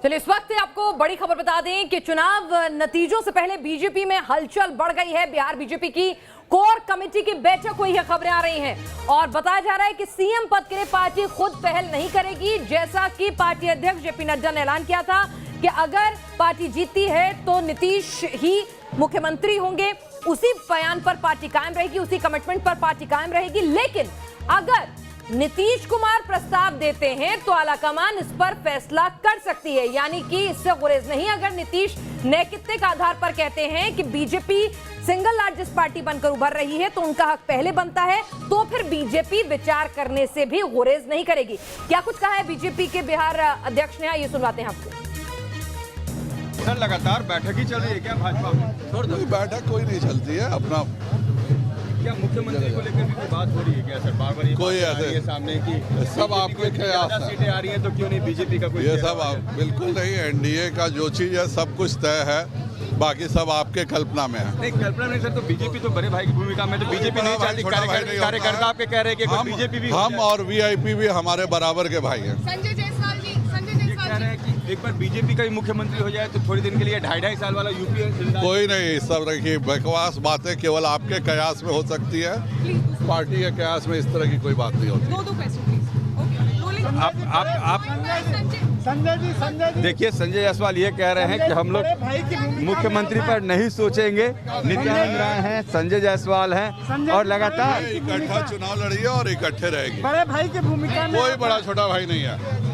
चलिए इस वक्त आपको बड़ी खबर बता दें कि चुनाव नतीजों से पहले बीजेपी में हलचल बढ़ गई है। बिहार बीजेपी की कोर कमेटी की बैठक हुई है, खबरें आ रही हैं और बताया जा रहा है कि सीएम पद के लिए पार्टी खुद पहल नहीं करेगी। जैसा कि पार्टी अध्यक्ष जेपी नड्डा ने ऐलान किया था कि अगर पार्टी जीतती है तो नीतीश ही मुख्यमंत्री होंगे, उसी बयान पर पार्टी कायम रहेगी, उसी कमिटमेंट पर पार्टी कायम रहेगी। लेकिन अगर नीतीश कुमार प्रस्ताव देते हैं तो आलाकमान इस पर फैसला कर सकती है, यानी कि इससे गुरेज नहीं। अगर नीतीश नैतिकता के आधार पर कहते हैं कि बीजेपी सिंगल लार्जेस्ट पार्टी बनकर उभर रही है तो उनका हक पहले बनता है, तो फिर बीजेपी विचार करने से भी गुरेज नहीं करेगी। क्या कुछ कहा है बीजेपी के बिहार अध्यक्ष ने, ये सुनवाते हैं आपको। सर लगातार बैठक ही चल रही है क्या भाजपा में? बैठक कोई नहीं चलती है अपना। क्या मुख्यमंत्री को लेकर भी कोई बात हो रही है क्या सर? बार-बार कोई ऐसे सामने की सब आपके कयास है। सीटें आ रही हैं तो क्यों नहीं बीजेपी का कोई? ये सब बिल्कुल नहीं। एनडीए का जो चीज है सब कुछ तय है, बाकी सब आपके कल्पना में है। नहीं कल्पना नहीं सर, तो बीजेपी तो बड़े भाई की भूमिका में, तो बीजेपी नहीं चाहती। कार्यकर्ता आपके कह रहे हैं कि बीजेपी भी, हम और वीआईपी भी हमारे बराबर के भाई हैं। संजय जायसवाल जी कह रहे हैं कि एक बार बीजेपी का ही मुख्यमंत्री हो जाए तो थोड़ी दिन के लिए 2.5 साल वाला यूपी कोई नहीं, सब रखिए बकवास बातें केवल आपके कयास में हो सकती है, पार्टी के कयास में इस तरह की कोई बात नहीं होती। आप देखिए, संजय जायसवाल ये कह रहे हैं कि हम लोग मुख्यमंत्री पर नहीं सोचेंगे। नित्यानंद राय हैं, संजय जायसवाल हैं और लगातार इकट्ठा चुनाव लड़िए और इकट्ठे रहेगी। बड़े भाई की भूमिका में कोई बड़ा छोटा भाई नहीं है।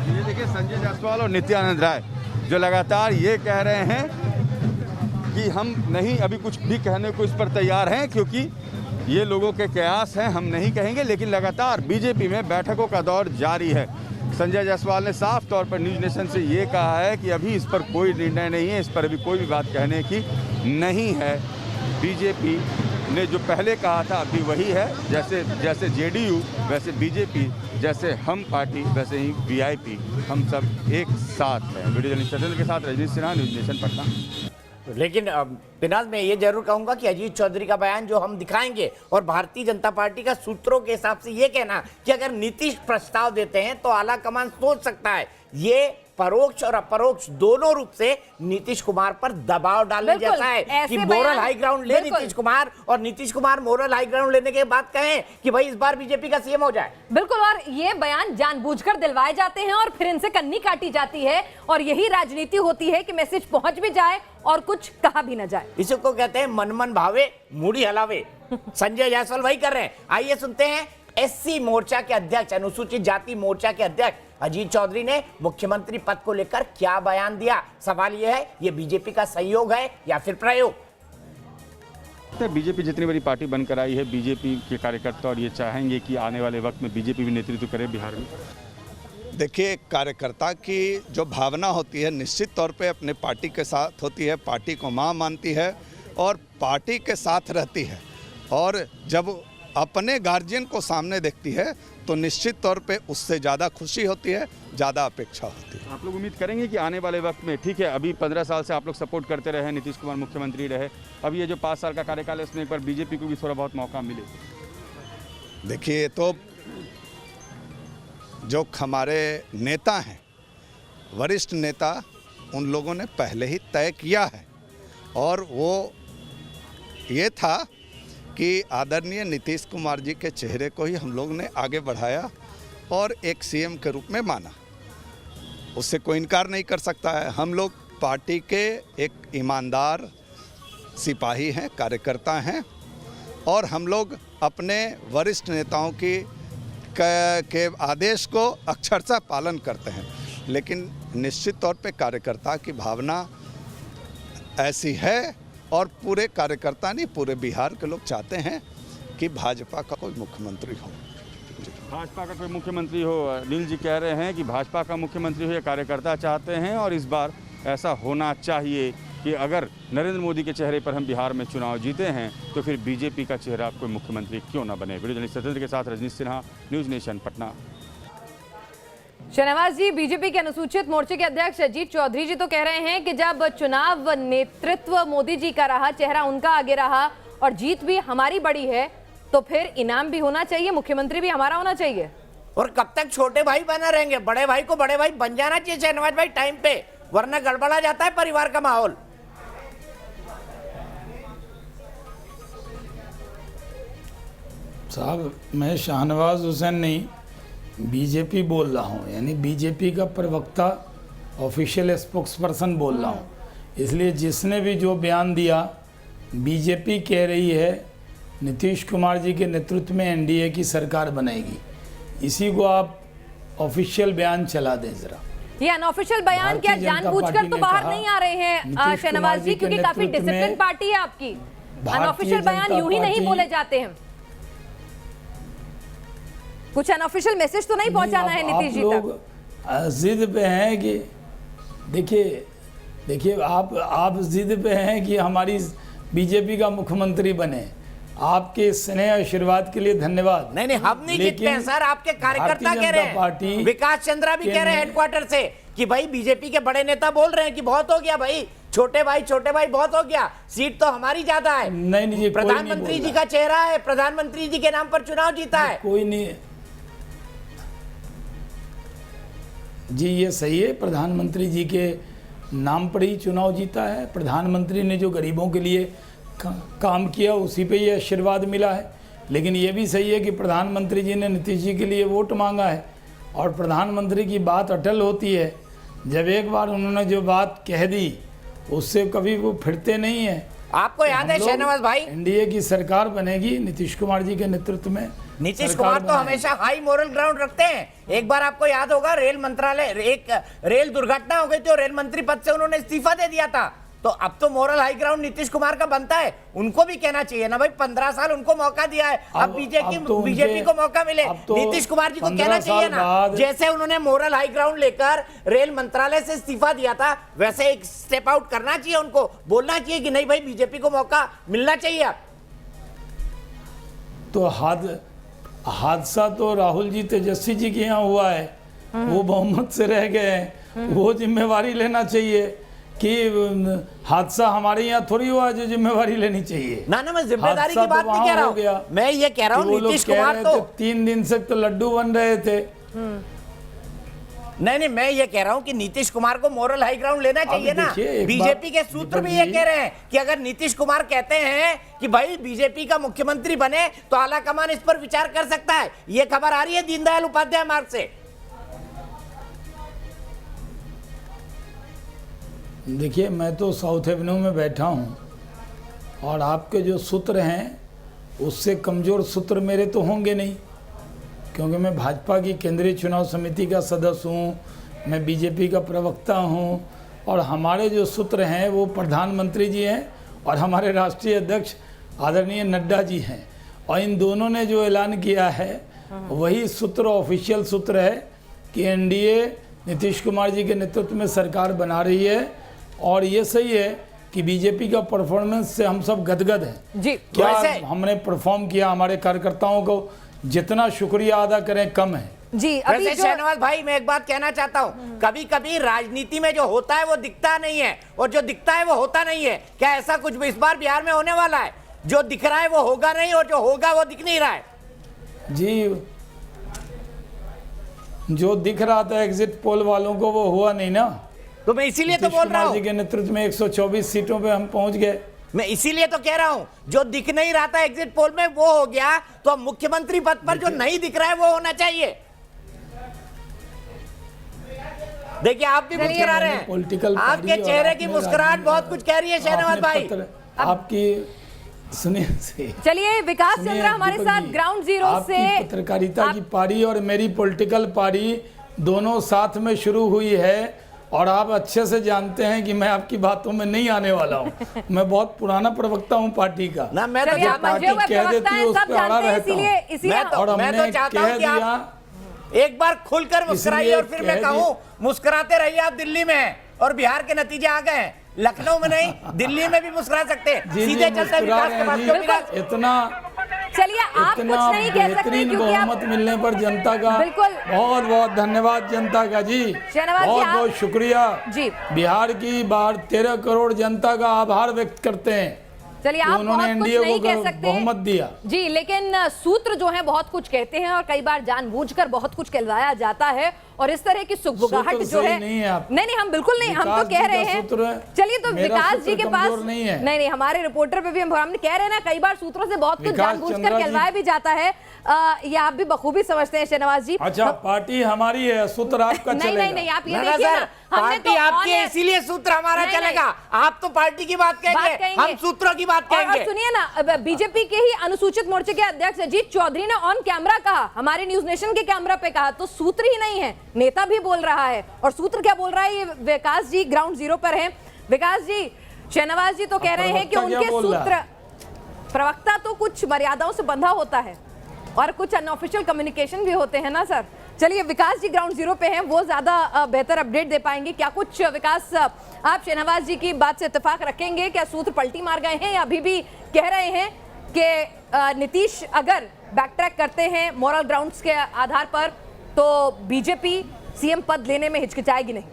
ये देखिए संजय जायसवाल और नित्यानंद राय जो लगातार ये कह रहे हैं कि हम नहीं अभी कुछ भी कहने को इस पर तैयार हैं, क्योंकि ये लोगों के कयास हैं, हम नहीं कहेंगे। लेकिन लगातार बीजेपी में बैठकों का दौर जारी है। संजय जायसवाल ने साफ तौर पर न्यूज नेशन से ये कहा है कि अभी इस पर कोई निर्णय नहीं है, इस पर अभी कोई भी बात कहने की नहीं है। बीजेपी ने जो पहले कहा था अभी वही है, जैसे जेडीयू वैसे बीजेपी, जैसे हम पार्टी वैसे ही वीआईपी, हम सब एक साथ हैं। वीडियो जर्नलिस्ट सजल के साथ रजनीश सिन्हा, न्यूज नेशन पटना। लेकिन पिनाज मैं ये जरूर कहूंगा कि अजीत चौधरी का बयान जो हम दिखाएंगे और भारतीय जनता पार्टी का सूत्रों के हिसाब से ये कहना कि अगर नीतीश प्रस्ताव देते हैं तो आला कमान सोच सकता है, ये परोक्ष और अपरोक्ष दोनों रूप से नीतीश कुमार पर दबाव डालने जैसा है कि मोरल हाई ग्राउंड ले नीतीश कुमार, और Nitish Kumar moral high ground लेने के बाद कहें कि भाई इस बार बीजेपी का सीएम हो जाए। बिल्कुल, और ये बयान जानबूझकर दिलवाए जाते हैं और फिर इनसे कन्नी काटी जाती है, और यही राजनीति होती है कि मैसेज पहुंच भी जाए और कुछ कहा भी ना जाए। इसी को कहते हैं मन मन भावे मूड़ी हलावे। संजय जायसवाल वही कर रहे हैं। आइए सुनते हैं एससी मोर्चा के अध्यक्ष, अनुसूचित जाति मोर्चा के अध्यक्ष अजीत चौधरी ने मुख्यमंत्री पद को लेकर क्या बयान दिया। सवाल यह है, ये बीजेपी का सहयोग है या फिर प्रयोग? बीजेपी जितनी बड़ी पार्टी बनकर आई है, बीजेपी के कार्यकर्ता और ये चाहेंगे कि आने वाले वक्त में बीजेपी भी नेतृत्व करे बिहार में। देखिए, कार्यकर्ता की जो भावना होती है निश्चित तौर पे अपने पार्टी के साथ होती है, पार्टी को मां मानती है और पार्टी के साथ रहती है, और जब अपने गार्जियन को सामने देखती है तो निश्चित तौर पे उससे ज़्यादा खुशी होती है, ज़्यादा अपेक्षा होती है। आप लोग उम्मीद करेंगे कि आने वाले वक्त में, ठीक है अभी 15 साल से आप लोग सपोर्ट करते रहे, नीतीश कुमार मुख्यमंत्री रहे, अब ये जो 5 साल का कार्यकाल है उसमें एक बार बीजेपी को भी थोड़ा बहुत मौका मिले? देखिए, तो जो हमारे नेता हैं, वरिष्ठ नेता, उन लोगों ने पहले ही तय किया है और वो ये था कि आदरणीय नीतीश कुमार जी के चेहरे को ही हम लोग ने आगे बढ़ाया और एक सीएम के रूप में माना। उससे कोई इनकार नहीं कर सकता है। हम लोग पार्टी के एक ईमानदार सिपाही हैं, कार्यकर्ता हैं, और हम लोग अपने वरिष्ठ नेताओं के आदेश को अक्षरशः पालन करते हैं। लेकिन निश्चित तौर पे कार्यकर्ता की भावना ऐसी है और पूरे कार्यकर्ता नहीं, पूरे बिहार के लोग चाहते हैं कि भाजपा का कोई मुख्यमंत्री हो। भाजपा का कोई मुख्यमंत्री हो। अनिल जी कह रहे हैं कि भाजपा का मुख्यमंत्री हो, ये कार्यकर्ता चाहते हैं और इस बार ऐसा होना चाहिए कि अगर नरेंद्र मोदी के चेहरे पर हम बिहार में चुनाव जीते हैं तो फिर बीजेपी का चेहरा कोई मुख्यमंत्री क्यों ना बने। वीडियो जर्नलिस्ट सत्येंद्र के साथ रजनीश सिन्हा, न्यूज नेशन पटना। शहनवाज जी, बीजेपी के अनुसूचित मोर्चे के अध्यक्ष अजीत चौधरी जी तो कह रहे हैं कि जब चुनाव नेतृत्व मोदी जी का रहा, चेहरा उनका आगे रहा और जीत भी हमारी बड़ी है, तो फिर इनाम भी होना चाहिए, मुख्यमंत्री भी हमारा होना चाहिए। और कब तक छोटे भाई बना रहेंगे? बड़े भाई को बड़े भाई बन जाना चाहिए शहनवाज भाई टाइम पे, वरना गड़बड़ा जाता है परिवार का माहौल। साहब मैं शाहनवाज हुसैन नहीं, बीजेपी बोल रहा हूँ, यानी बीजेपी का प्रवक्ता, ऑफिशियल स्पोक्स पर्सन बोल रहा हूँ। इसलिए जिसने भी जो बयान दिया, बीजेपी कह रही है नीतीश कुमार जी के नेतृत्व में एनडीए की सरकार बनेगी, इसी को आप ऑफिशियल बयान चला दें जरा। ये अनऑफिशियल बयान क्या जानबूझकर तो बाहर नहीं आ रहे हैं शहनवाज जी, क्योंकि काफी डिसिप्लिन पार्टी है आपकी। अनऑफिशियल बयान यूं ही नहीं बोले जाते हैं। कुछ अनऑफिशियल मैसेज तो नहीं पहुंचाना है नीतीश जी तक। जिद पे हैं कि देखिए आप जिद पे हैं कि हमारी बीजेपी का मुख्यमंत्री बने। आपके स्नेह आशीर्वाद के लिए धन्यवाद। नहीं हम नहीं जीतते हैं सर, आपके कार्यकर्ता कह रहे हैं, विकास चंद्रा भी कह रहे हैं हेडक्वार्टर से कि भाई बीजेपी के बड़े नेता बोल रहे हैं कि बहुत हो गया भाई, छोटे भाई बहुत हो गया, सीट तो हमारी ज्यादा है। नहीं जी, प्रधानमंत्री जी का चेहरा है, प्रधानमंत्री जी के नाम पर चुनाव जीता है। कोई नहीं जी, ये सही है, प्रधानमंत्री जी के नाम पर ही चुनाव जीता है। प्रधानमंत्री ने जो गरीबों के लिए काम किया उसी पे ये आशीर्वाद मिला है। लेकिन ये भी सही है कि प्रधानमंत्री जी ने नीतीश जी के लिए वोट मांगा है, और प्रधानमंत्री की बात अटल होती है। जब एक बार उन्होंने जो बात कह दी उससे कभी वो फिरते नहीं है। आपको याद है शहनवाज भाई, एनडीए की सरकार बनेगी नीतीश कुमार जी के नेतृत्व में। नीतीश कुमार तो हमेशा हाई मोरल ग्राउंड रखते हैं। एक बार आपको याद होगा रेल मंत्रालय, एक रेल दुर्घटना हो गई थी और रेल मंत्री पद से उन्होंने इस्तीफा दे दिया था। तो अब तो moral high ground Nitish Kumar का बनता है, उनको भी कहना चाहिए ना भाई, 15 साल उनको मौका दिया है, अब बीजेपी को मौका मिले। नीतीश कुमार जी को कहना चाहिए ना, जैसे उन्होंने मोरल हाई ग्राउंड लेकर रेल मंत्रालय से इस्तीफा दिया था, वैसे एक स्टेप आउट करना चाहिए, उनको बोलना चाहिए कि नहीं भाई बीजेपी को मौका मिलना चाहिए। तो हादसा तो राहुल जी तेजस्वी जी के यहाँ हुआ है, वो बहुमत से रह गए हैं, वो जिम्मेवारी लेना चाहिए कि हादसा हमारे यहाँ थोड़ी हुआ जो जिम्मेवारी लेनी चाहिए। ना मैं जिम्मेदारी की बात नहीं कह रहा हूँ, मैं ये कह रहा हूँ नीतीश कुमार तो 3 दिन से तो लड्डू बन रहे थे। नहीं मैं ये कह रहा हूँ कि नीतीश कुमार को मोरल हाई ग्राउंड लेना चाहिए ना। बीजेपी के सूत्र भी ये कह रहे हैं कि अगर नीतीश कुमार कहते हैं कि भाई बीजेपी का मुख्यमंत्री बने तो आला कमान इस पर विचार कर सकता है। ये खबर आ रही है दीनदयाल उपाध्याय मार्ग से। देखिए मैं तो साउथ एवेन्यू में बैठा हूँ, और आपके जो सूत्र हैं उससे कमज़ोर सूत्र मेरे तो होंगे नहीं, क्योंकि मैं भाजपा की केंद्रीय चुनाव समिति का सदस्य हूँ, मैं बीजेपी का प्रवक्ता हूँ, और हमारे जो सूत्र हैं वो प्रधानमंत्री जी हैं और हमारे राष्ट्रीय अध्यक्ष आदरणीय नड्डा जी हैं, और इन दोनों ने जो ऐलान किया है वही सूत्र ऑफिशियल सूत्र है कि एनडीए नीतीश कुमार जी के नेतृत्व में सरकार बना रही है। और ये सही है कि बीजेपी का परफॉर्मेंस से हम सब गदगद हैं जी। क्या हमने परफॉर्म किया, हमारे कार्यकर्ताओं को जितना शुक्रिया अदा करें कम है जी। अभी शहनवाज भाई मैं एक बात कहना चाहता हूँ, कभी कभी राजनीति में जो होता है वो दिखता नहीं है और जो दिखता है वो होता नहीं है। क्या ऐसा कुछ भी इस बार बिहार में होने वाला है? जो दिख रहा है वो होगा नहीं और जो होगा वो दिख नहीं रहा है जी। जो दिख रहा था एग्जिट पोल वालों को वो हुआ नहीं ना, तो मैं इसीलिए तो बोल रहा हूँ के नेतृत्व में 124 सीटों पे हम पहुंच गए। मैं इसीलिए तो कह रहा हूँ जो दिख नहीं रहा था एग्जिट पोल में वो हो गया, तो अब मुख्यमंत्री पद पर जो नहीं दिख रहा है वो होना चाहिए। देखिए आप भी मुस्कुरा रहे हैं, पॉलिटिकल आपके चेहरे की मुस्कुराहट बहुत कुछ कह रही है शहनवाज भाई। आपकी सुनिए, चलिए विकास चंद्रा हमारे साथ ग्राउंड जीरो से। पत्रकारिता की पारी और मेरी पॉलिटिकल पारी दोनों साथ में शुरू हुई है, और आप अच्छे से जानते हैं कि मैं आपकी बातों में नहीं आने वाला हूं। मैं बहुत पुराना प्रवक्ता हूं पार्टी का ना, मैं तो पार्टी कह देती है उस पर अड़ा रहता हूं, और हमने कह दिया एक बार खुलकर मुस्कुराइए और फिर मैं कहूँ मुस्कुराते रहिए। आप दिल्ली में हैं और बिहार के नतीजे आ गए हैं, लखनऊ में नहीं दिल्ली में भी मुस्कुरा सकते हैं, सीधे चलते विकास के पास। इतना चलिए आप कुछ नहीं कह सकते क्योंकि आप बहुमत मिलने पर जनता का बिल्कुल बहुत बहुत धन्यवाद जनता का जी, बहुत बहुत शुक्रिया जी। बिहार की 13 करोड़ जनता का आभार व्यक्त करते हैं। चलिए, आप उन्होंने बहुत कुछ एनडीए नहीं कह को सकते बहुमत दिया जी, लेकिन सूत्र जो है बहुत कुछ कहते हैं और कई बार जानबूझकर बहुत कुछ कहलाया जाता है और इस तरह की सुगबुगाहट जो है नहीं, हम बिल्कुल नहीं, हम तो कह रहे हैं। चलिए, तो विकास जी के पास नहीं, हमारे रिपोर्टर पे भी हम कह रहे हैं ना, कई बार सूत्रों से बहुत कुछ जानबूझकर कहलवाया भी जाता है। ये आप भी बखूबी समझते हैं शहनवाज जी। अच्छा, पार्टी हमारी है, सूत्र आपका चलेगा। नहीं, आप ये देखिए ना, पार्टी आपकी है, इसीलिए सूत्र हमारा चलेगा। आप तो पार्टी की बात कहेंगे, हम सूत्रों की बात कहेंगे। सुनिए ना, बीजेपी के ही अनुसूचित मोर्चे के अध्यक्ष अजीत चौधरी ने ऑन कैमरा कहा, हमारे न्यूज नेशन के कैमरा पे कहा, तो सूत्र ही नहीं है, नेता भी बोल रहा है। और सूत्र क्या बोल रहा है, ये विकास जी ग्राउंड जीरो पर है। विकास जी, शहनवाज जी तो कह रहे हैं कि उनके सूत्र, प्रवक्ता तो कुछ मर्यादाओं से बंधा होता है और कुछ अनऑफिशियल कम्युनिकेशन भी होते हैं ना सर। चलिए, विकास जी ग्राउंड जीरो पे हैं, वो ज्यादा बेहतर अपडेट दे पाएंगे। क्या कुछ विकास आप शहनवाज जी की बात से इत्तेफाक रखेंगे? क्या सूत्र पलटी मार गए हैं या अभी भी कह रहे हैं कि नीतीश अगर बैक ट्रैक करते हैं मॉरल ग्राउंड्स के आधार पर तो बीजेपी सीएम पद लेने में हिचकिचाएगी नहीं?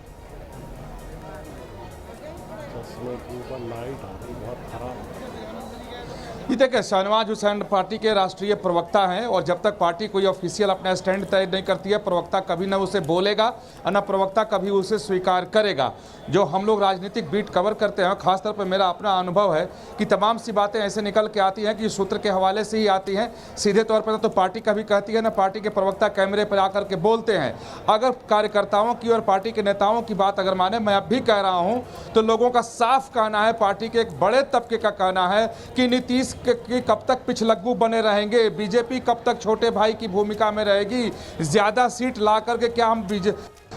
ये देखिए, शहनवाज हुसैन पार्टी के राष्ट्रीय प्रवक्ता हैं और जब तक पार्टी कोई ऑफिशियल अपना स्टैंड तय नहीं करती है, प्रवक्ता कभी न उसे बोलेगा और न प्रवक्ता कभी उसे स्वीकार करेगा। जो हम लोग राजनीतिक बीट कवर करते हैं, खासतौर पर मेरा अपना अनुभव है कि तमाम सी बातें ऐसे निकल के आती हैं कि सूत्र के हवाले से ही आती हैं। सीधे तौर पर तो पार्टी कभी कहती है, न पार्टी के प्रवक्ता कैमरे पर आकर के बोलते हैं। अगर कार्यकर्ताओं की और पार्टी के नेताओं की बात अगर माने, मैं अब भी कह रहा हूँ, तो लोगों का साफ कहना है, पार्टी के एक बड़े तबके का कहना है कि नीतीश कि कब तक पिछलग्गू बने रहेंगे, बीजेपी कब तक छोटे भाई की भूमिका में रहेगी, ज्यादा सीट ला करके क्या हम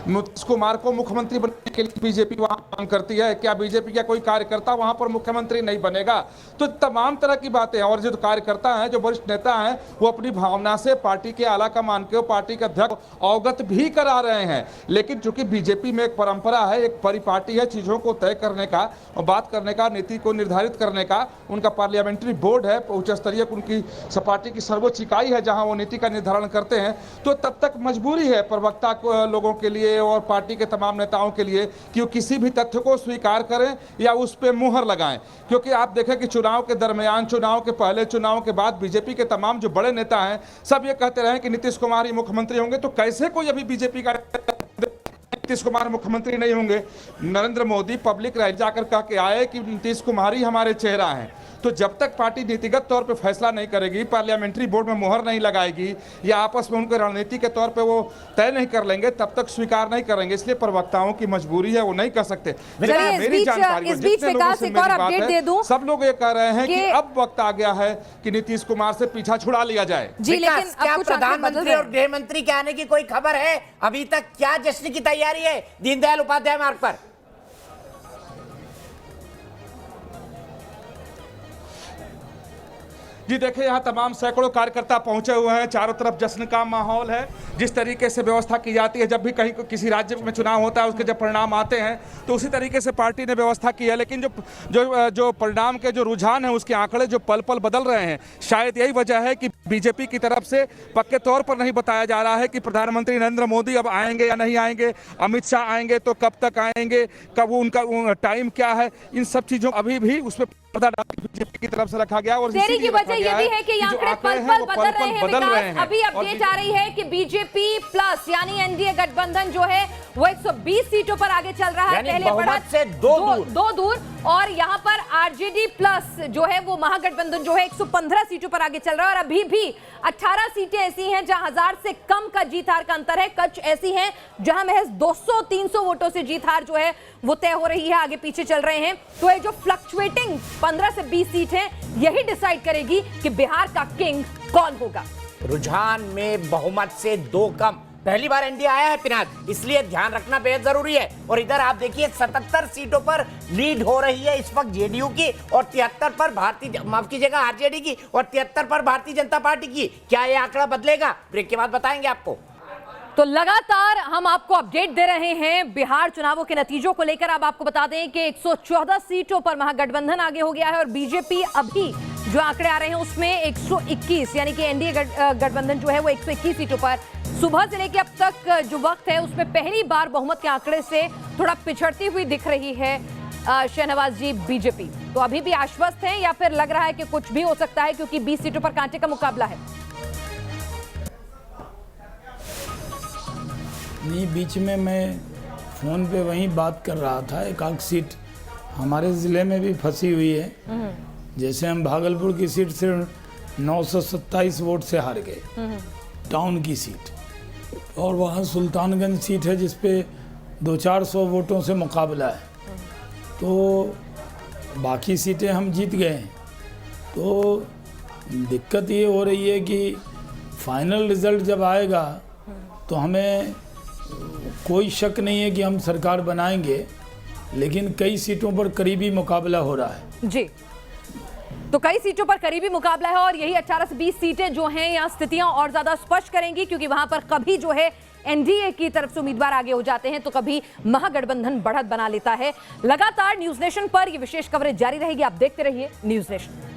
नीतीश कुमार को मुख्यमंत्री बनाने के लिए बीजेपी वहां मांग करती है? क्या बीजेपी का कोई कार्यकर्ता वहां पर मुख्यमंत्री नहीं बनेगा? तो तमाम तरह की बातें हैं। और जो कार्यकर्ता हैं, जो वरिष्ठ नेता हैं, वो अपनी भावना से पार्टी के आला कमान के, पार्टी के अध्यक्ष अवगत भी करा रहे हैं। लेकिन चूंकि बीजेपी में एक परंपरा है, एक परिपाटी है चीजों को तय करने का और बात करने का, नीति को निर्धारित करने का, उनका पार्लियामेंट्री बोर्ड है, उच्च स्तरीय उनकी पार्टी की सर्वोच्च इकाई है जहां वो नीति का निर्धारण करते हैं। तो तब तक मजबूरी है प्रवक्ता लोगों के लिए और पार्टी के तमाम नेताओं के लिए कि वो किसी भी तथ्य को स्वीकार करें या उस पर मुहर लगाएं। क्योंकि आप देखें कि चुनाव के दरमियान, चुनाव के पहले, चुनाव के बाद बीजेपी के तमाम जो बड़े नेता हैं, सब ये कहते रहे कि नीतीश कुमार ही मुख्यमंत्री होंगे। तो कैसे कोई अभी बीजेपी का नीतीश कुमार मुख्यमंत्री नहीं होंगे? नरेंद्र मोदी पब्लिक रैली जाकर कह के आए कि नीतीश कुमार ही हमारे चेहरा हैं। तो जब तक पार्टी नीतिगत तौर पे फैसला नहीं करेगी, पार्लियामेंट्री बोर्ड में मुहर नहीं लगाएगी या आपस में उनके रणनीति के तौर पे वो तय नहीं कर लेंगे, तब तक स्वीकार नहीं करेंगे। इसलिए प्रवक्ताओं की मजबूरी है, वो नहीं कर सकते। मेरी जानकारी सब लोग ये कह रहे हैं कि अब वक्त आ गया है कि नीतीश कुमार से पीछा छुड़ा लिया जाए। जी, लेकिन क्या प्रधानमंत्री और गृह मंत्री के आने की कोई खबर है? अभी तक क्या जश्न की तैयारी है दीनदयाल उपाध्याय मार्ग पर? जी देखिए, यहाँ तमाम सैकड़ों कार्यकर्ता पहुंचे हुए हैं, चारों तरफ जश्न का माहौल है। जिस तरीके से व्यवस्था की जाती है, जब भी कहीं किसी राज्य में चुनाव होता है, उसके जब परिणाम आते हैं तो उसी तरीके से पार्टी ने व्यवस्था की है। लेकिन जो परिणाम के जो रुझान है, उसके आंकड़े जो पल पल बदल रहे हैं। शायद यही वजह है कि बीजेपी की तरफ से पक्के तौर पर नहीं बताया जा रहा है कि प्रधानमंत्री नरेंद्र मोदी अब आएंगे या नहीं आएंगे, अमित शाह आएंगे तो कब तक आएंगे, कब उनका टाइम क्या है। इन सब चीजों अभी भी उसमें बीजेपी की तरफ से रखा गया। और देरी की वजह यह भी है कि आंकड़े पल पल बदल रहे हैं। अभी अपडेट आ रही है कि बीजेपी प्लस यानी एनडीए गठबंधन जो है वो 120 सीटों पर आगे चल रहा है, पहले बढ़त से दो दूर। और यहाँ पर आरजेडी प्लस जो है वो महागठबंधन जो है 115 सीटों पर आगे चल रहा है। और अभी भी 18 सीटें ऐसी हैं जहां 1000 से कम का जीत हार का अंतर है। कुछ ऐसी हैं जहां महज 200-300 वोटों से जीत हार जो है वो तय हो रही है, आगे पीछे चल रहे हैं। तो ये जो फ्लक्चुएटिंग 15 से 20 सीट है, यही डिसाइड करेगी कि बिहार का किंग कौन होगा। रुझान में बहुमत से 2 कम, पहली बार एनडीए आया है पिनाक, इसलिए ध्यान रखना बेहद जरूरी है। और इधर आप देखिए 77 सीटों पर लीड हो रही है इस वक्त जेडीयू की और 73 पर आरजेडी की और 73 पर भारतीय जनता पार्टी की। क्या यह आंकड़ा बदलेगा? ब्रेक के बाद बताएंगे आपको। तो लगातार हम आपको अपडेट दे रहे हैं बिहार चुनावों के नतीजों को लेकर। अब आपको बता दें कि 114 सीटों पर महागठबंधन आगे हो गया है और बीजेपी अभी जो आंकड़े आ रहे हैं उसमें 121 यानी कि एनडीए गठबंधन जो है वो 121 सीटों पर। सुबह से लेकर अब तक जो वक्त है उसमें पहली बार बहुमत के आंकड़े से थोड़ा पिछड़ती हुई दिख रही है शहनवाज जी बीजेपी तो अभी भी आश्वस्त हैं या फिर लग रहा है कि कुछ भी हो सकता है क्योंकि 20 सीटों पर कांटे का मुकाबला है? नहीं, बीच में मैं फ़ोन पे वहीं बात कर रहा था। एक आध सीट हमारे ज़िले में भी फंसी हुई है। जैसे हम भागलपुर की सीट से 927 वोट से हार गए, टाउन की सीट, और वहाँ सुल्तानगंज सीट है जिस पे 200-400 वोटों से मुकाबला है। तो बाकी सीटें हम जीत गए हैं। तो दिक्कत ये हो रही है कि फाइनल रिज़ल्ट जब आएगा तो हमें कोई शक नहीं है कि हम सरकार बनाएंगे, लेकिन कई सीटों पर करीबी मुकाबला हो रहा है। जी, तो कई सीटों पर करीबी मुकाबला है और यही 18 से 20 सीटें जो हैं यहाँ स्थितियां और ज्यादा स्पष्ट करेंगी, क्योंकि वहां पर कभी जो है एनडीए की तरफ से उम्मीदवार आगे हो जाते हैं तो कभी महागठबंधन बढ़त बना लेता है। लगातार न्यूज नेशन पर यह विशेष कवरेज जारी रहेगी। आप देखते रहिए न्यूज नेशन।